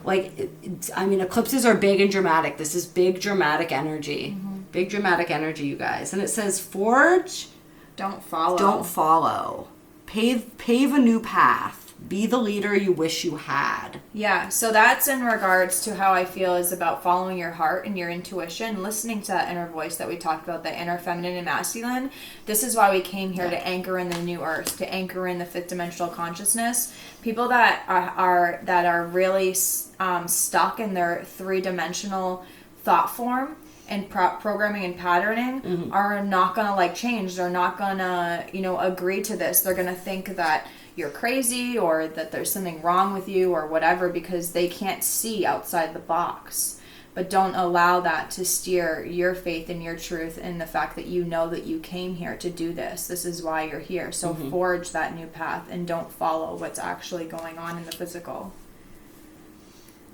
Eclipses are big and dramatic. This is big dramatic energy. Big dramatic energy, you guys. And it says, forge. Don't follow. Pave a new path. Be the leader you wish you had. Yeah, so that's in regards to how I feel is about following your heart and your intuition, listening to that inner voice that we talked about, the inner feminine and masculine. This is why we came here, to anchor in the new earth, to anchor in the fifth dimensional consciousness. People that are really stuck in their three-dimensional thought form and programming and patterning are not going to change. They're not going to, agree to this. They're going to think that you're crazy or that there's something wrong with you or whatever because they can't see outside the box. But don't allow that to steer your faith and your truth in the fact that you know that you came here to do this. This is why you're here. So forge that new path and don't follow what's actually going on in the physical.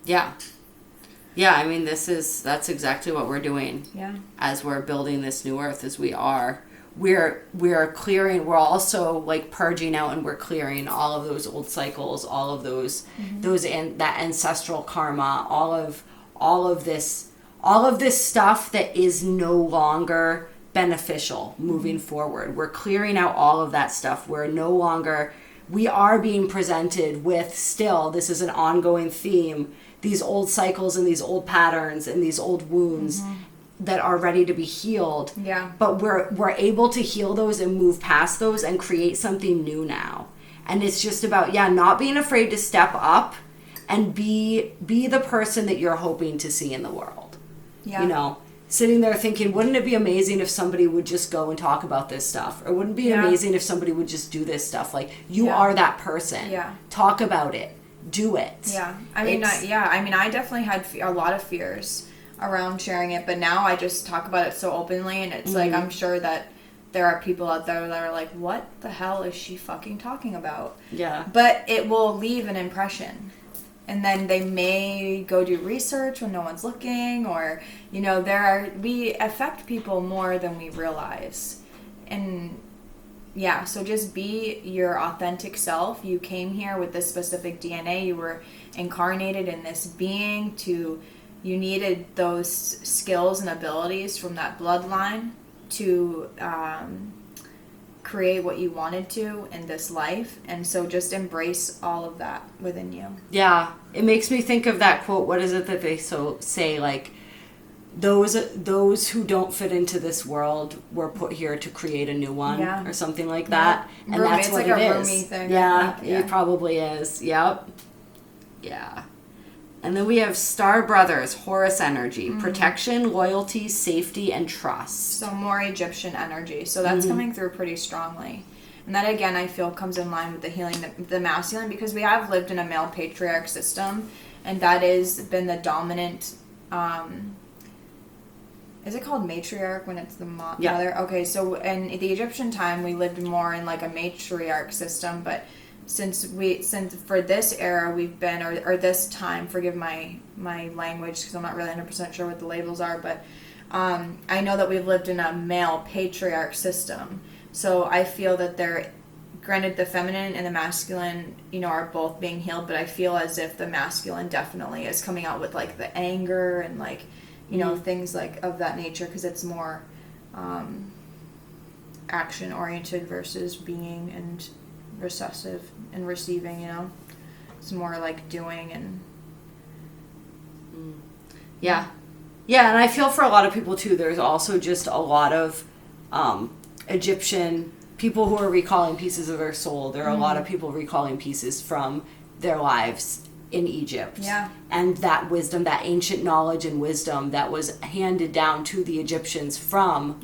Yeah. Yeah, I mean, that's exactly what we're doing. Yeah. As we're building this new earth, as we're clearing, we're also like purging out, and we're clearing all of those old cycles, all of those that ancestral karma, all of this stuff that is no longer beneficial moving forward. We're clearing out all of that stuff. We are being presented with, still, this is an ongoing theme, these old cycles and these old patterns and these old wounds that are ready to be healed. Yeah. But we're able to heal those and move past those and create something new now. And it's just about, not being afraid to step up and be the person that you're hoping to see in the world. Yeah. You know, sitting there thinking, wouldn't it be amazing if somebody would just go and talk about this stuff? Or wouldn't it be amazing if somebody would just do this stuff? Like, you are that person. Yeah. Talk about it. Do it. Yeah. I mean, I definitely had a lot of fears around sharing it, but now I just talk about it so openly, and it's like, I'm sure that there are people out there that are like, what the hell is she fucking talking about? Yeah. But it will leave an impression. And then they may go do research when no one's looking, or, you know, we affect people more than we realize. And yeah, so just be your authentic self. You came here with this specific DNA. You were incarnated in this being you needed those skills and abilities from that bloodline to create what you wanted to in this life. And so just embrace all of that within you. Yeah. It makes me think of that quote. What is it that they say? Like, those who don't fit into this world were put here to create a new one, or something like that. Yeah. And that's what like it a is. Rumi thing, Yeah, it probably is. Yep. Yeah. And then we have Star Brothers, Horus energy, protection, loyalty, safety, and trust. So more Egyptian energy. So that's coming through pretty strongly. And that, again, I feel comes in line with the healing the masculine, because we have lived in a male patriarch system, and that has been the dominant. Is it called matriarch when it's the mother? Okay, so in the Egyptian time, we lived more in like a matriarch system, but since for this era we've been, or this time, forgive my language because I'm not really 100% sure what the labels are, but I know that we've lived in a male patriarch system. So I feel that granted, the feminine and the masculine, you know, are both being healed, but I feel as if the masculine definitely is coming out with like the anger and like, you know, things like of that nature, because it's more action oriented versus being and recessive and receiving, you know. It's more like doing and yeah, and I feel for a lot of people too, there's also just a lot of Egyptian people who are recalling pieces of their soul. There are a lot of people recalling pieces from their lives in Egypt. Yeah. And that wisdom, that ancient knowledge and wisdom that was handed down to the Egyptians from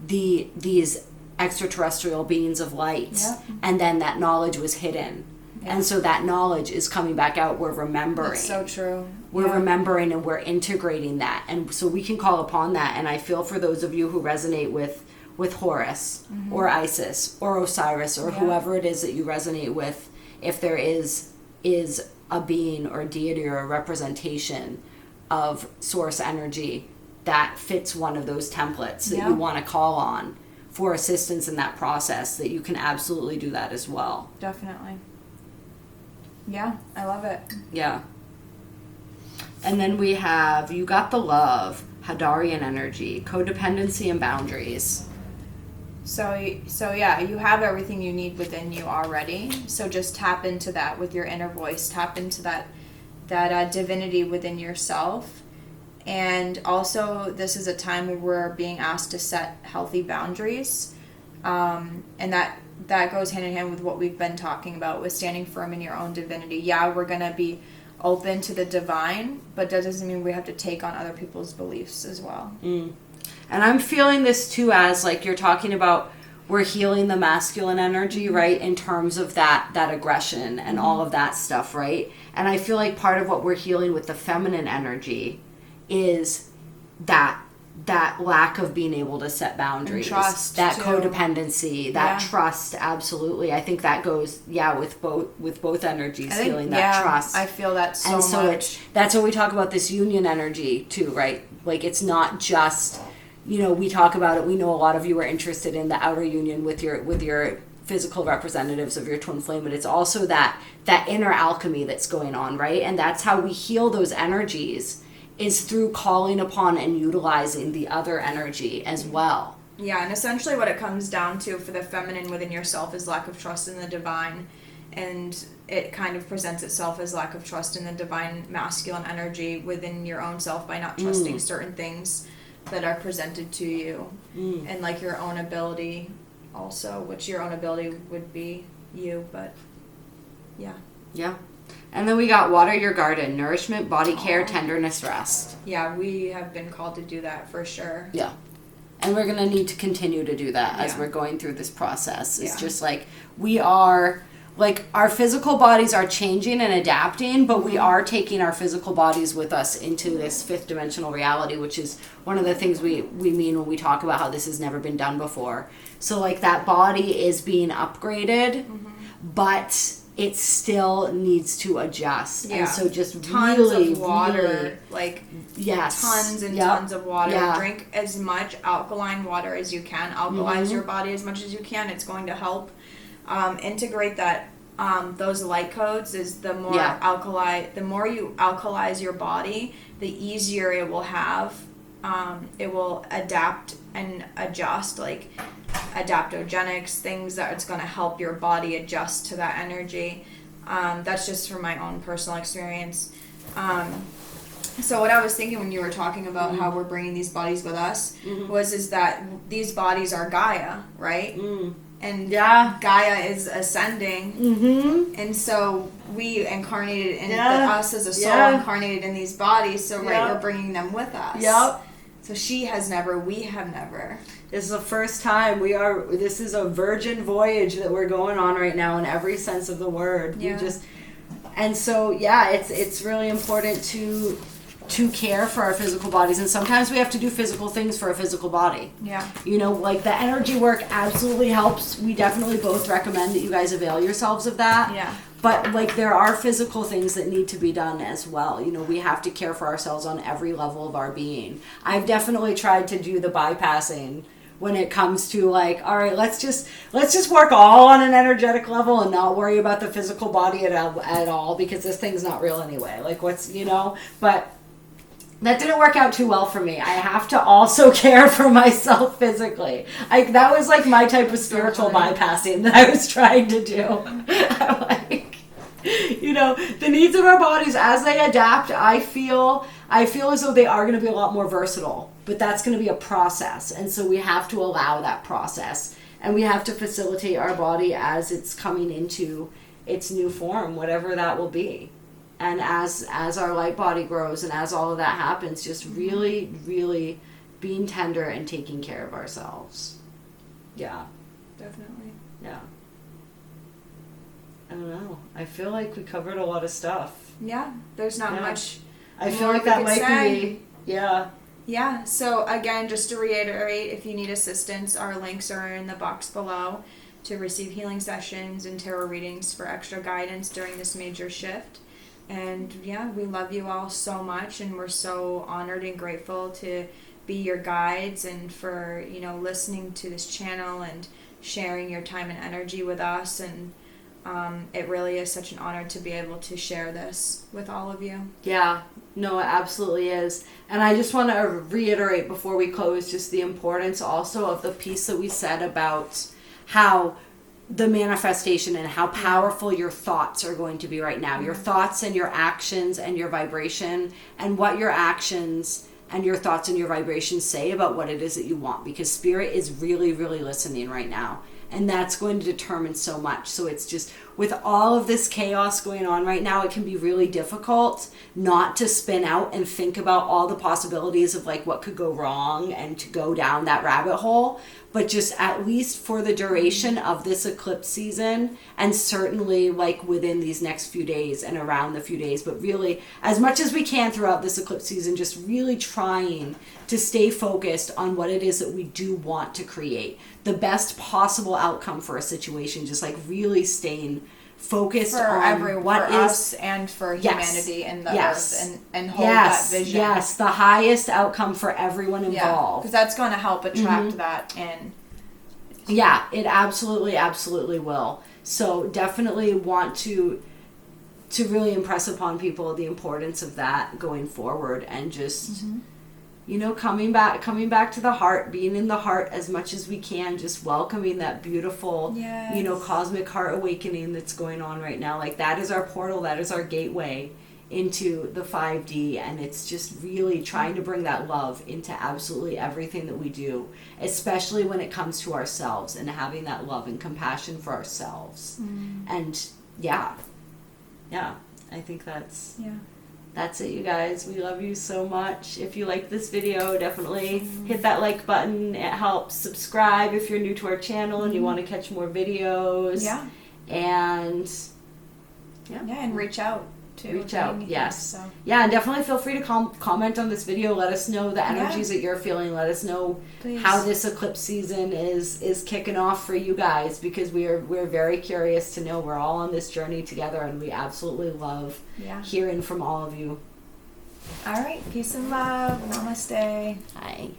these extraterrestrial beings of light. Yeah. And then that knowledge was hidden. Yeah. And so that knowledge is coming back out. We're remembering. That's so true. We're remembering, and we're integrating that. And so we can call upon that. And I feel for those of you who resonate with Horus or Isis or Osiris or whoever it is that you resonate with, if there is a being or deity or a representation of source energy that fits one of those templates that you want to call on for assistance in that process, that you can absolutely do that as well. Definitely. Yeah, I love it. Yeah. And then we have, you got the love, Hadarian energy, codependency and boundaries. So yeah, you have everything you need within you already. So just tap into that with your inner voice. Tap into that divinity within yourself. And also, this is a time where we're being asked to set healthy boundaries. And that goes hand in hand with what we've been talking about, with standing firm in your own divinity. Yeah, we're going to be open to the divine, but that doesn't mean we have to take on other people's beliefs as well. And I'm feeling this too, as like you're talking about, we're healing the masculine energy, right? In terms of that aggression and all of that stuff, right? And I feel like part of what we're healing with the feminine energy is that that lack of being able to set boundaries, and trust, that too. codependency, that trust. Absolutely, I think that goes with both energies, feeling that trust. I feel that so and so much. that's what we talk about, this union energy too, right? Like, it's not just, we talk about it. We know a lot of you are interested in the outer union with your physical representatives of your twin flame, but it's also that inner alchemy that's going on, right? And that's how we heal those energies, is through calling upon and utilizing the other energy as well. Yeah, and essentially what it comes down to for the feminine within yourself is lack of trust in the divine, and it kind of presents itself as lack of trust in the divine masculine energy within your own self by not trusting certain things that are presented to you, and like your own ability also, which your own ability would be you, but yeah. And then we got water your garden, nourishment, body care, tenderness, rest. Yeah, we have been called to do that for sure. Yeah. And we're going to need to continue to do that as we're going through this process. It's just like, we are, like, our physical bodies are changing and adapting, but we are taking our physical bodies with us into this fifth dimensional reality, which is one of the things we mean when we talk about how this has never been done before. So, like, that body is being upgraded, but it still needs to adjust. And so just tons of water, like tons and tons of water. Yeah. Drink as much alkaline water as you can. Alkalize your body as much as you can. It's going to help. Integrate that. Those light codes is the more the more you alkalize your body, the easier it will have. It will adapt and adjust, like adaptogenics, things that it's going to help your body adjust to that energy. That's just from my own personal experience. So what I was thinking when you were talking about how we're bringing these bodies with us is that these bodies are Gaia, right? And Gaia is ascending, and so we incarnated in us as a soul incarnated in these bodies. So we're bringing them with us. Yep. So she has never, we have never. This is the first time this is a virgin voyage that we're going on right now in every sense of the word. Yeah. And so it's really important to care for our physical bodies, and sometimes we have to do physical things for a physical body. Yeah. Like the energy work absolutely helps. We definitely both recommend that you guys avail yourselves of that. Yeah. But like there are physical things that need to be done as well. We have to care for ourselves on every level of our being. I've definitely tried to do the bypassing when it comes to like, all right, let's just work all on an energetic level and not worry about the physical body at all, because this thing's not real anyway. Like but that didn't work out too well for me. I have to also care for myself physically. That was like my type of spiritual bypassing that I was trying to do. I'm like, the needs of our bodies as they adapt, I feel as though they are going to be a lot more versatile, but that's going to be a process. And so we have to allow that process, and we have to facilitate our body as it's coming into its new form, whatever that will be. And as our light body grows and as all of that happens, just really, really being tender and taking care of ourselves. Yeah. Definitely. Yeah. I don't know. I feel like we covered a lot of stuff. Yeah. There's not much. I feel like that might be. Yeah. Yeah. So again, just to reiterate, if you need assistance, our links are in the box below to receive healing sessions and tarot readings for extra guidance during this major shift. And we love you all so much, and we're so honored and grateful to be your guides and for, listening to this channel and sharing your time and energy with us. And it really is such an honor to be able to share this with all of you. Yeah, no, it absolutely is. And I just want to reiterate before we close just the importance also of the piece that we said about how the manifestation and how powerful your thoughts are going to be right now. Your thoughts and your actions and your vibration, and what your actions and your thoughts and your vibrations say about what it is that you want, because spirit is really, really listening right now. And that's going to determine so much. So it's just, with all of this chaos going on right now, it can be really difficult not to spin out and think about all the possibilities of like what could go wrong and to go down that rabbit hole. But just at least for the duration of this eclipse season, and certainly like within these next few days and around the few days, but really as much as we can throughout this eclipse season, just really trying to stay focused on what it is that we do want to create. The best possible outcome for a situation, just like really staying focused for on everyone, what for is us and for humanity and the earth, and hold that vision. Yes, the highest outcome for everyone involved. Because that's going to help attract that in. Yeah, it absolutely will. So definitely want to really impress upon people the importance of that going forward, and just coming back to the heart, being in the heart as much as we can, just welcoming that beautiful cosmic heart awakening that's going on right now. Like, that is our portal, that is our gateway into the 5D, and it's just really trying to bring that love into absolutely everything that we do, especially when it comes to ourselves, and having that love and compassion for ourselves. And I think that's it, you guys. We love you so much. If you like this video, definitely hit that like button. It helps. Subscribe if you're new to our channel and you want to catch more videos. And and reach out. Yes. Yeah, and definitely feel free to comment on this video. Let us know the energies that you're feeling. Let us know how this eclipse season is kicking off for you guys, because we're very curious to know. We're all on this journey together, and we absolutely love hearing from all of you. All right, peace and love. Namaste. Bye.